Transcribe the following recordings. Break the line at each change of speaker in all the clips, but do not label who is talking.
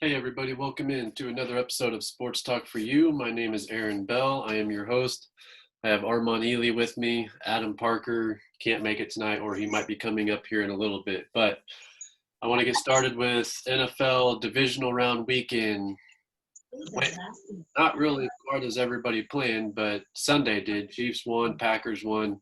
Hey everybody, welcome in to another episode of Sports Talk for You. My name is Aaron Bell. I am your host. I have Armand Ely with me. Adam Parker can't make it tonight, or he might be coming up here in a little bit. But I want to get started with NFL divisional round weekend. Went not really as hard as everybody planned, but Sunday did. Chiefs won, Packers won.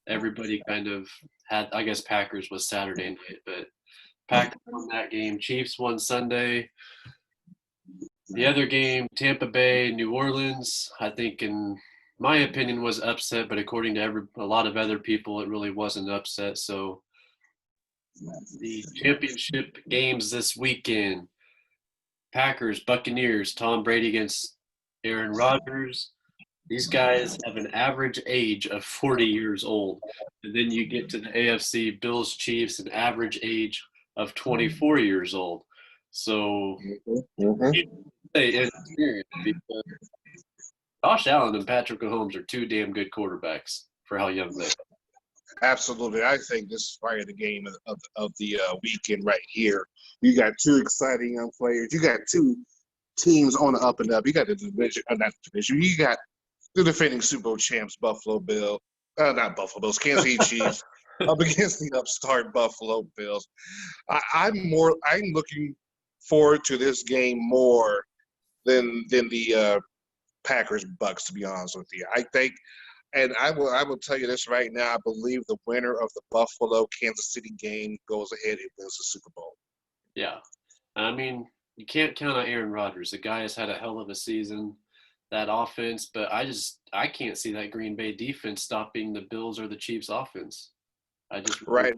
Everybody kind of had, I guess Packers was Saturday night, but Packers won that game. Chiefs won Sunday. The other game, Tampa Bay, New Orleans, I think in my opinion was upset, but according to a lot of other people, it really wasn't upset. So the championship games this weekend, Packers, Buccaneers, Tom Brady against Aaron Rodgers. These guys have an average age of 40 years old. And then you get to the AFC, Bills, Chiefs, an average age of 24 years old. So inexperienced because Josh Allen and Patrick Mahomes are two damn good quarterbacks for how young they are.
Absolutely. I think this is probably the game of the weekend right here. You got two exciting young players. You got two teams on the up and up. You got the division, not the division. You got the defending Super Bowl champs, not Buffalo Bills, Kansas City Chiefs, up against the upstart Buffalo Bills. I'm looking forward to this game more than the Packers Bucks, to be honest with you. I think, and I will tell you this right now. I believe the winner of the Buffalo Kansas City game goes ahead and wins the Super Bowl.
Yeah, I mean you can't count on Aaron Rodgers. The guy has had a hell of a season. That offense, but I can't see that Green Bay defense stopping the Bills or the Chiefs offense.
Right,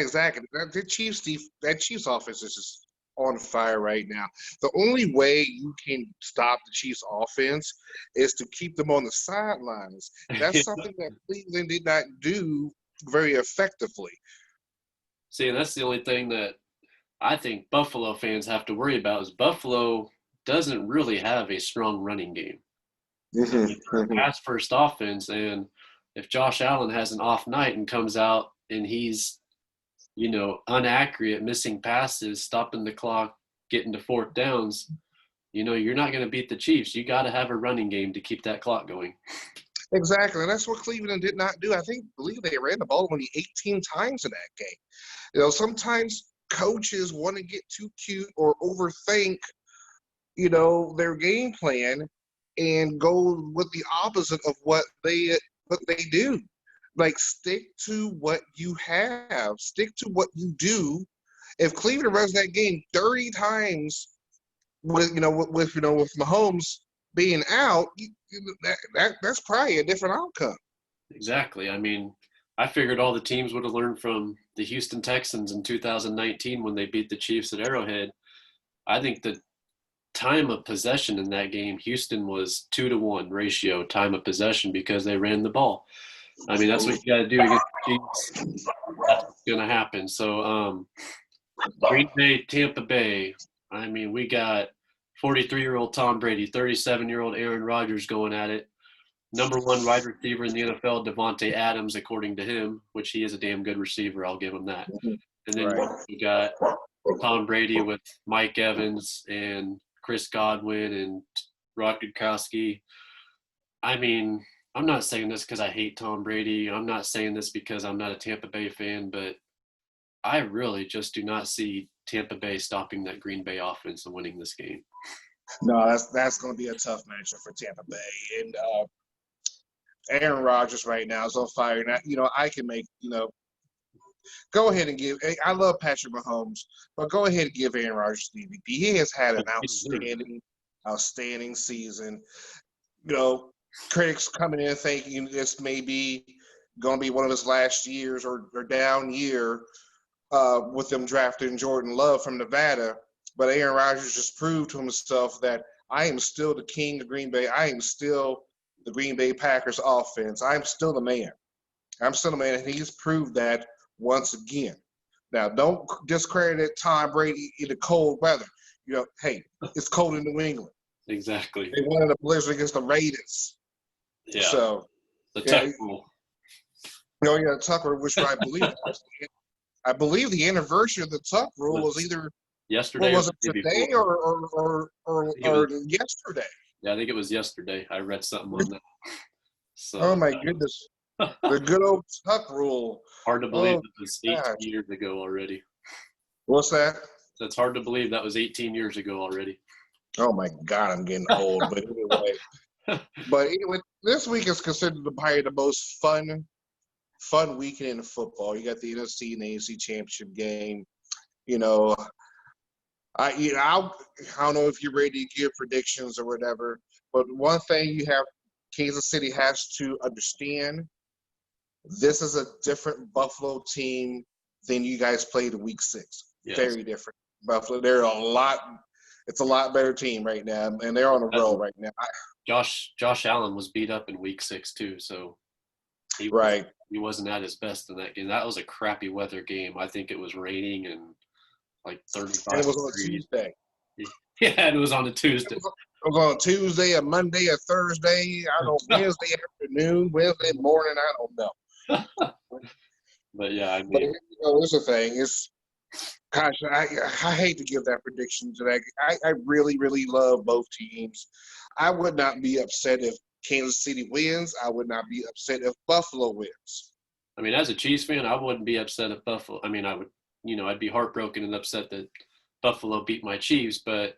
exactly. That Chiefs offense is just on fire right now. The only way you can stop the Chiefs offense is to keep them on the sidelines. That's something that Cleveland did not do very effectively.
See, and that's the only thing that I think Buffalo fans have to worry about is Buffalo doesn't really have a strong running game. Pass first offense, and if Josh Allen has an off night and comes out and he's inaccurate, missing passes, stopping the clock, getting to fourth downs, you're not going to beat the Chiefs. You got to have a running game to keep that clock going.
Exactly, and that's what Cleveland did not do. I believe they ran the ball only 18 times in that game. Sometimes coaches want to get too cute or overthink their game plan and go with the opposite of what they do. Like, stick to what you have. Stick to what you do. If Cleveland runs that game 30 times with Mahomes being out, that's probably a different outcome.
Exactly. I mean, I figured all the teams would have learned from the Houston Texans in 2019 when they beat the Chiefs at Arrowhead. I think the time of possession in that game, Houston was 2-1 ratio time of possession because they ran the ball. I mean, that's what you got to do against the Chiefs. That's what's going to happen. So, Green Bay, Tampa Bay. I mean, we got 43-year-old Tom Brady, 37-year-old Aaron Rodgers going at it. Number one wide receiver in the NFL, Devontae Adams, according to him, which he is a damn good receiver. I'll give him that. And then you got Tom Brady with Mike Evans and Chris Godwin and Rob Gronkowski. I mean, I'm not saying this because I hate Tom Brady. I'm not saying this because I'm not a Tampa Bay fan, but I really just do not see Tampa Bay stopping that Green Bay offense and winning this game.
No, that's going to be a tough matchup for Tampa Bay. And Aaron Rodgers right now is on fire. Now, I can make, go ahead and give – I love Patrick Mahomes, but go ahead and give Aaron Rodgers the MVP. He has had an outstanding season. Critics coming in thinking this may be going to be one of his last years or down year with them drafting Jordan Love from Nevada. But Aaron Rodgers just proved to himself that I am still the king of Green Bay. I am still the Green Bay Packers offense. I'm still the man. And he's proved that once again. Now, don't discredit Tom Brady in the cold weather. Hey, it's cold in New England.
Exactly.
They won in a blizzard against the Raiders.
Yeah.
So
the Tuck rule.
Tucker, which I believe the anniversary of the Tuck rule was either
Yesterday
What
or
was it,
the day
today
before. I think it was,
or yesterday?
yeah, I think it was yesterday. I read something on that.
Oh
So
my goodness. The good old Tuck rule.
hard to believe
Oh
it was 18
gosh.
years ago already.
What's that?
That's hard to believe that was 18 years ago already.
Oh my God, I'm getting old. But anyway, this week is considered probably the most fun weekend in football. You got the NFC and AFC Championship game. You know, I don't know if you're ready to give predictions or whatever, but one thing Kansas City has to understand, this is a different Buffalo team than you guys played in Week 6.
Yes.
Very different. Buffalo, it's a lot better team right now, and they're on a roll right now.
Josh Allen was beat up in Week 6 too, so he wasn't at his best in that game. That was a crappy weather game. I think it was raining and like 35
And it was
degrees.
on a Tuesday.
Yeah, and it was on a Tuesday.
It was on a Tuesday, a Monday, a Thursday. I don't know, Wednesday afternoon, Wednesday morning. I don't know.
But yeah, I mean,
but here's the thing: gosh, I hate to give that prediction today. I really, really love both teams. I would not be upset if Kansas City wins. I would not be upset if Buffalo wins.
I mean, as a Chiefs fan, I wouldn't be upset if Buffalo. I mean, I would, I'd be heartbroken and upset that Buffalo beat my Chiefs. But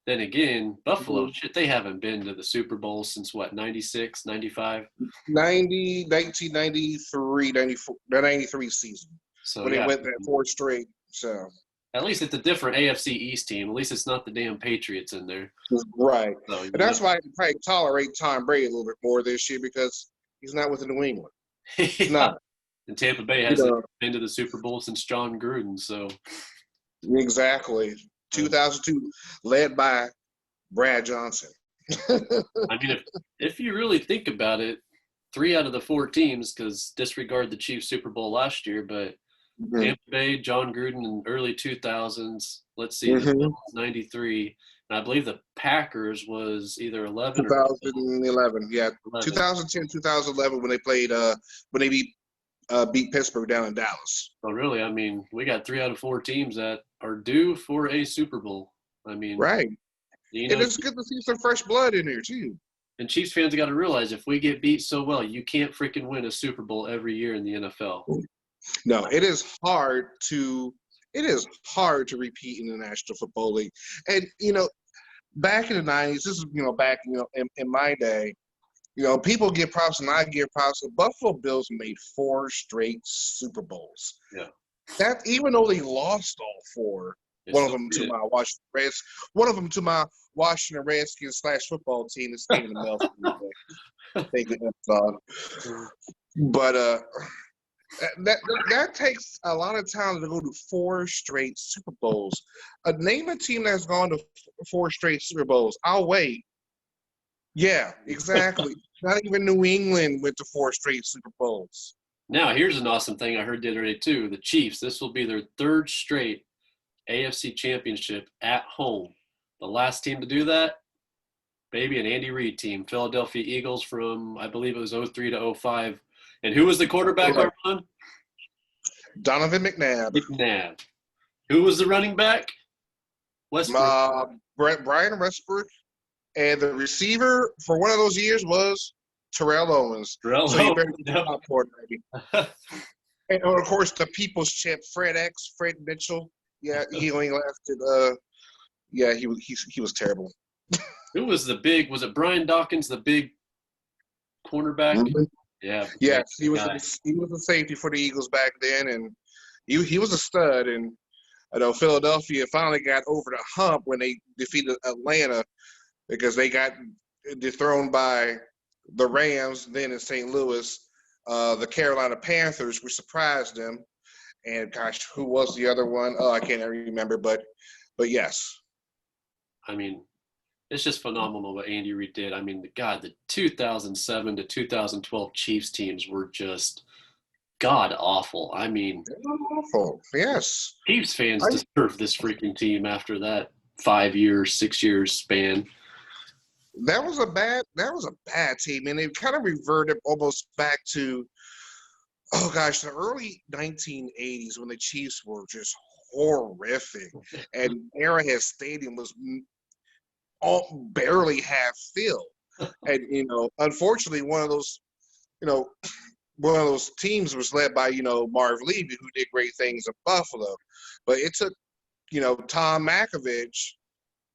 then again, Buffalo, shit, they haven't been to the Super Bowl since what, 96, 95?
1993, 94, the 93 season.
So,
when
yeah,
they went that 4 straight. So
at least it's a different AFC East team. At least it's not the damn Patriots in there.
Right.
So,
and that's why I can probably tolerate Tom Brady a little bit more this year because he's not with New England. He's not.
And Tampa Bay hasn't been to the Super Bowl since John Gruden. So
exactly. 2002, led by Brad Johnson.
I mean, if you really think about it, 3 out of the 4 teams, because disregard the Chiefs Super Bowl last year, but Tampa Bay, John Gruden in early 2000s. Let's see, the 93. And I believe the Packers was either 11 or
2011. Yeah, 11. 2010, 2011 when they played when they beat Pittsburgh down in Dallas.
So really, I mean, we got 3 out of 4 teams that are due for a Super Bowl. I mean,
right. And it's good to see some fresh blood in there too.
And Chiefs fans got to realize if we get beat so well, you can't freaking win a Super Bowl every year in the NFL.
No, it is hard to repeat in the National Football League. And back in the 90s, this is back in my day, people give props and I give props. The Buffalo Bills made 4 straight Super Bowls.
Yeah.
That even though they lost all 4, one of them to my Washington Redskins / football team is staying in the Melville. Thank you, God. But that takes a lot of time to go to 4 straight Super Bowls. Name a team that's gone to 4 straight Super Bowls. I'll wait. Yeah, exactly. Not even New England went to 4 straight Super Bowls.
Now, here's an awesome thing I heard the other day, too. The Chiefs, this will be their 3rd straight AFC Championship at home. The last team to do that, maybe an Andy Reid team, Philadelphia Eagles from, I believe it was 03 to 05. And who was the quarterback, Armand?
Donovan McNabb.
Who was the running back?
Westbrook. Brian Westbrook. And the receiver for one of those years was Terrell Owens. So you better get the popcorn ready. And of course, the people's champ, Fred Mitchell. Yeah, he only lasted. Yeah, he was terrible.
Who was the big? Was it Brian Dawkins, the big cornerback?
Mm-hmm.
Yeah.
Yes, he was a safety for the Eagles back then, and he was a stud. And I know Philadelphia finally got over the hump when they defeated Atlanta because they got dethroned by the Rams. Then in St. Louis, the Carolina Panthers, which surprised them. And gosh, who was the other one? Oh, I can't remember, but yes.
I mean, it's just phenomenal what Andy Reid did. I mean, the 2007 to 2012 Chiefs teams were just god awful. I mean,
awful. Yes.
Chiefs fans deserve this freaking team after that 5 years, 6 years span.
That was a bad team, and it kind of reverted almost back to, oh gosh, the early 1980s when the Chiefs were just horrific. And Arrowhead Stadium was barely half filled. And, unfortunately, one of those teams was led by, Marv Levy, who did great things in Buffalo. But it took, Tom Makovich,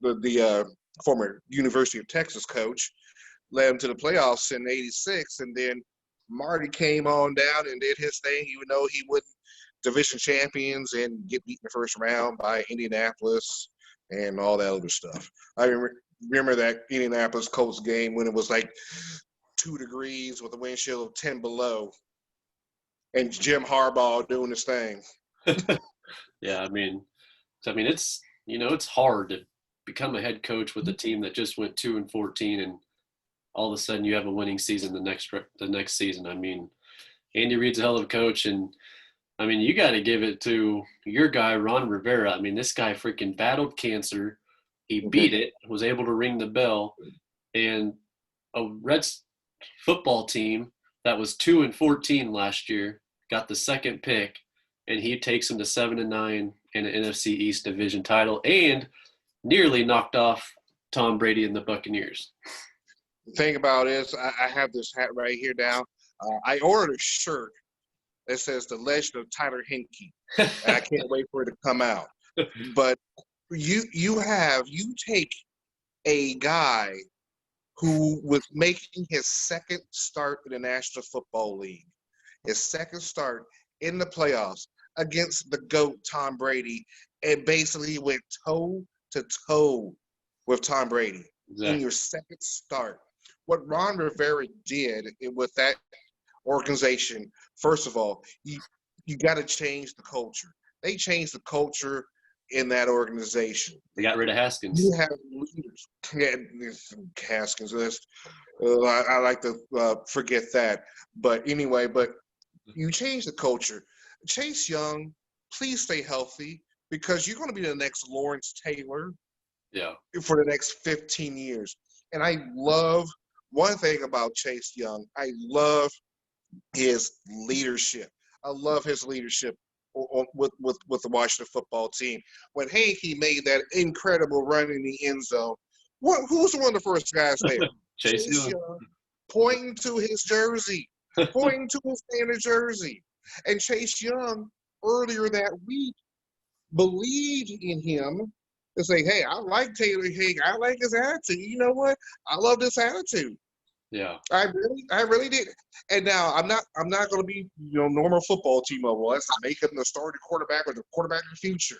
the former University of Texas coach, led him to the playoffs in '86, and then Marty came on down and did his thing, even though he wouldn't division champions and get beat in the first round by Indianapolis and all that other stuff. I remember that Indianapolis Colts game when it was like 2 degrees with a wind chill of 10 below, and Jim Harbaugh doing his thing.
Yeah, I mean, it's hard to become a head coach with a team that just went 2-14, and all of a sudden you have a winning season the next season. I mean, Andy Reid's a hell of a coach, and I mean, you got to give it to your guy, Ron Rivera. I mean, this guy freaking battled cancer. He beat it, was able to ring the bell, and a Reds football team that was 2-14 last year got the second pick, and he takes them to 7-9 and an NFC East division title, and nearly knocked off Tom Brady and the Buccaneers.
The thing about it is, I have this hat right here now. I ordered a shirt that says The Legend of Tyler Hinkie, and I can't wait for it to come out. But you take a guy who was making his second start in the National Football League, his second start in the playoffs against the GOAT Tom Brady, and basically went toe-to-toe with Tom Brady in your second start. What Ron Rivera did with that organization, first of all, you got to change the culture. They changed the culture in that organization.
They got rid of Haskins.
You have leaders. Yeah, Haskins. I like to forget that. But anyway, you change the culture. Chase Young, please stay healthy, because you're going to be the next Lawrence Taylor for the next 15 years. And I love one thing about Chase Young. I love his leadership. I love his leadership with the Washington football team. When Hanky made that incredible run in the end zone, who's one of the first guys there?
Chase Young.
Pointing to his jersey, pointing to his standard jersey. And Chase Young, earlier that week, believed in him to say, hey, I like Taylor Higg. I like his attitude. You know what? I love this attitude.
Yeah.
I really did. And now I'm not going to be, normal football team of, well, let's make him the starting quarterback or the quarterback of the future.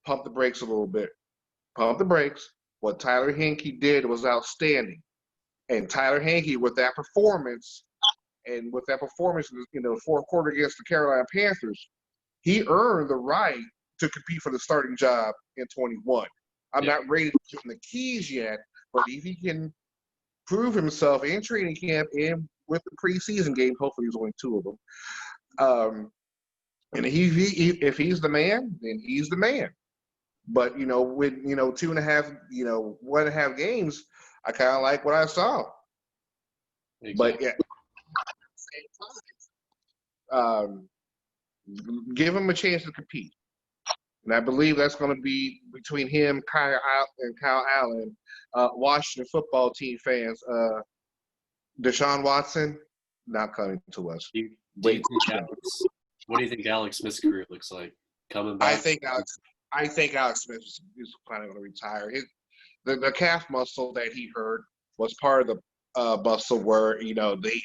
Pump the brakes a little bit. Pump the brakes. What Tyler Hinkie did was outstanding. And Tyler Hinkie, with that performance, in the fourth quarter against the Carolina Panthers, he earned the right to compete for the starting job in 21. I'm not ready to give him the keys yet, but if he can prove himself in training camp and with the preseason game, hopefully there's only 2 of them. And if he's the man, then he's the man. But, with 2.5, 1.5 games, I kind of like what I saw. Exactly. But yeah, at the same time, give him a chance to compete. And I believe that's going to be between him, Kyle Allen, Washington football team fans. Deshaun Watson, not coming to us.
What do you think Alex Smith's career looks like? Coming back?
I think Alex Smith is planning on to retire. The calf muscle that he hurt was part of the muscle where they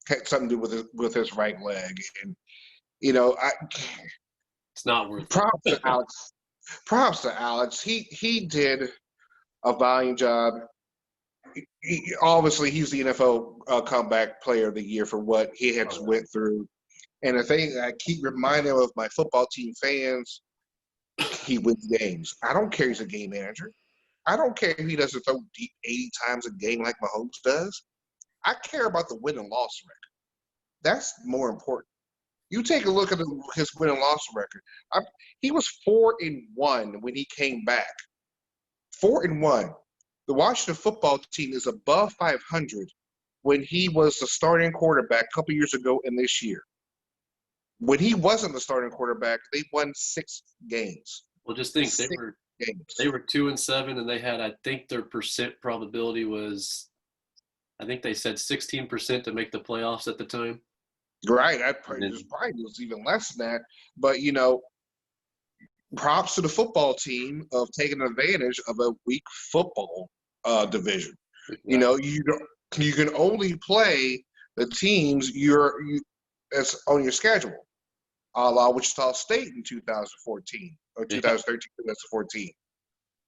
had something to do with his right leg, and
it's not worth
props to Alex. Props to Alex. He did a valiant job. Obviously, he's the NFL comeback player of the year for what he had went through. And the thing I keep reminding of my football team fans, he wins games. I don't care if he's a game manager. I don't care if he doesn't throw deep 80 times a game like Mahomes does. I care about the win and loss record. That's more important. You take a look at his win and loss record. He was 4-1 when he came back. 4-1. The Washington football team is above 500 when he was the starting quarterback a couple years ago and this year. when he wasn't the starting quarterback, they won 6 games.
Well, just think
Six games.
they were 2-7, and they had, I think their percent probability was, I think they said 16% to make the playoffs at the time.
Right. I probably was even less than that. But props to the football team of taking advantage of a weak football division.
Exactly.
You can only play the teams that's on your schedule, a la Wichita State in 2014 or 2013, 2014.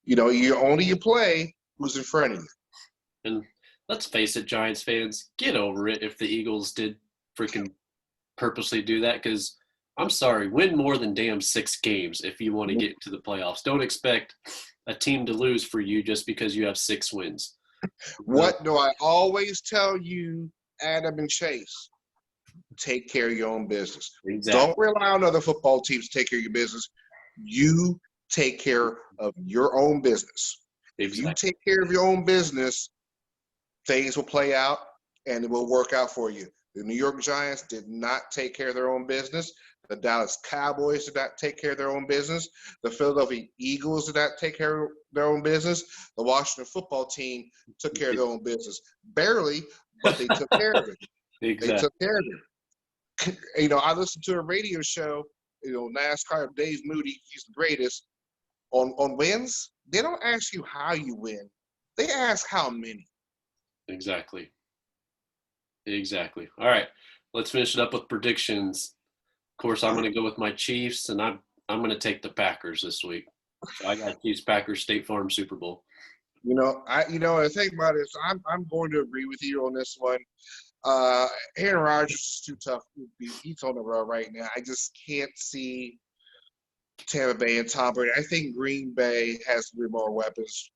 You play who's in front of you.
And let's face it, Giants fans, get over it if the Eagles did freaking purposely do that, because I'm sorry, win more than damn 6 games if you want to get to the playoffs. Don't expect a team to lose for you just because you have 6 wins.
What do I always tell you, Adam and Chase? Take care of your own business.
Exactly.
Don't rely on other football teams to take care of your business. You take care of your own business.
Exactly.
If you take care of your own business, things will play out and it will work out for you. The New York Giants did not take care of their own business. The Dallas Cowboys did not take care of their own business. The Philadelphia Eagles did not take care of their own business. The Washington football team took care of their own business. Barely, but they took care of it.
Exactly.
They took care of it. I listened to a radio show, NASCAR, Dave Moody, he's the greatest. On wins, they don't ask you how you win. They ask how many.
Exactly. All right, let's finish it up with predictions. Of course, I'm going to go with my Chiefs, and I'm going to take the Packers this week. So I got Chiefs, Packers, State Farm, Super Bowl.
I think about it. I'm going to agree with you on this one. Aaron Rodgers is too tough. He's on the road right now. I just can't see Tampa Bay and Tom Brady. I think Green Bay has 3 more weapons,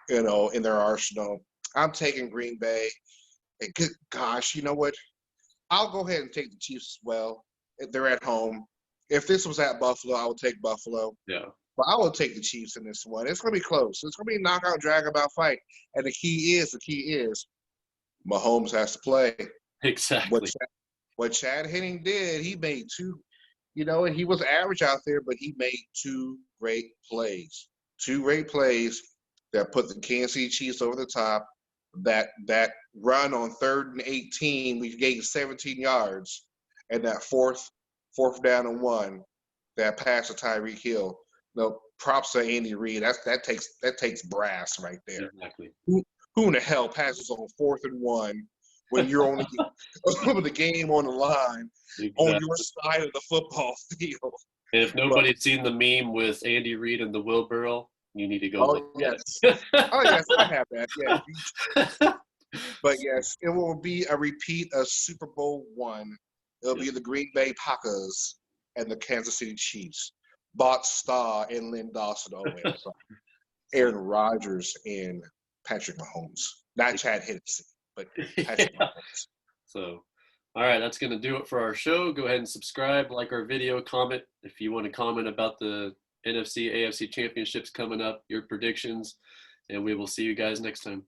in their arsenal. I'm taking Green Bay. And good gosh, you know what? I'll go ahead and take the Chiefs as well. They're at home. If this was at Buffalo, I would take Buffalo.
Yeah.
But I will take the Chiefs in this one. It's going to be close. It's going to be a knockout, drag-about fight. And the key is, Mahomes has to play.
Exactly.
What Chad Henne did, he made 2, and he was average out there, but he made 2 great plays. 2 great plays that put the Kansas City Chiefs over the top. That run on 3rd and 18, we gained 17 yards, and that fourth down and 1, that pass to Tyreek Hill. No, props to Andy Reid. That takes brass right there.
Exactly.
Who in the hell passes on 4th and 1 when you're only the game on the line on your side of the football field?
And if nobody's seen the meme with Andy Reid and the wheelbarrow, you need to go.
Oh yes, I have that. Yeah, but yes, it will be a repeat of Super Bowl I. It'll be the Green Bay Packers and the Kansas City Chiefs. Bart Starr and Lynn Dawson always. Aaron Rodgers and Patrick Mahomes. Not Chad Hennessy, but Patrick Mahomes.
So, all right, that's going to do it for our show. Go ahead and subscribe, like our video, comment. If you want to comment about the NFC, AFC Championships coming up, your predictions, and we will see you guys next time.